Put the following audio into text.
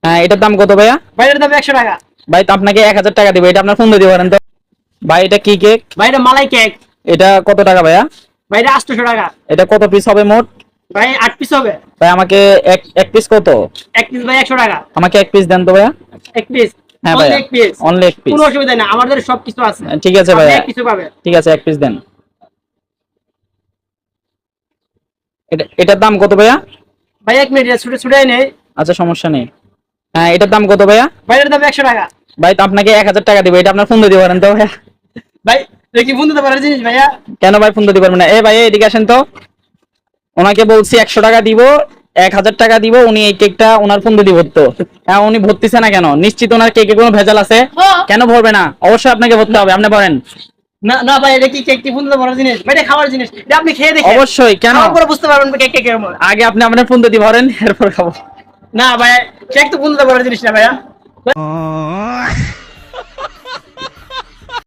হ্যাঁ, এটার দাম কত ভাইয়া? ভাই এর দাম 100 টাকা। ভাই তো আপনাকে 1000 টাকা দিব, এটা আপনার ফোন দিয়ে পারেন তো। ভাই এটা কি কেক? ভাই এটা মালাই কেক। এটা কত টাকা ভাইয়া? ভাই এটা 800 টাকা। এটা কত পিস হবে মোট? ভাই 8 পিস হবে। ভাই আমাকে এক পিস কত? এক পিস ভাই 100 টাকা। আমাকে এক পিস দেন তো ভাইয়া। এক পিস। হ্যাঁ ভাইয়া, এক পিস। অনলি এক পিস। কোনো অসুবিধা নাই, আমাদের সবকিছু আছে। ঠিক আছে আপনি ভাইয়া, এক কিছু পাবেন। ঠিক আছে এক পিস দেন। এটার দাম কত ভাইয়া? ভাই 1 মিনিট ছুটে ছুটে নেই। আচ্ছা সমস্যা নেই। হ্যাঁ, এটার দাম কত ভাইয়া? ভাই এর দাম 100 টাকা। ভাই তো আপনাকে 1000 টাকা দিব, এটা আপনার ফোন দিয়ে পারেন তো ভাইয়া। ভাই এটা কি বন্ধুতে পারার জিনিস ভাইয়া? কেন ভাই ফোন দিতে পারবেন না? ভাই এদিকে আসেন তো। ওনাকে বলছি 100 টাকা দিব, 1000 টাকা দিব, উনি এই কেকটা ওনার ফোন দিয়ে ভরতো। হ্যাঁ, উনি ভরতেছে না কেন? নিশ্চিত ওনার কেকে কোনো ভেজাল আছে? কেন ভরবে না? অবশ্যই আপনাকে ভরতে হবে, আপনি বলেন। না না ভাই এটা কি কেক কি বন্ধুতে পারার জিনিস? ভাই এটা খাওয়ার জিনিস, এটা আপনি খেয়ে দেখেন। অবশ্যই, কেন? খাওয়ার পরে বুঝতে পারবেন কেক কেমন। আগে আপনি আপনার ফোন দিয়ে ভরেন, এরপর খাবো। না ভাই কেক তো বন্ধুতে পারার জিনিস না ভাইয়া।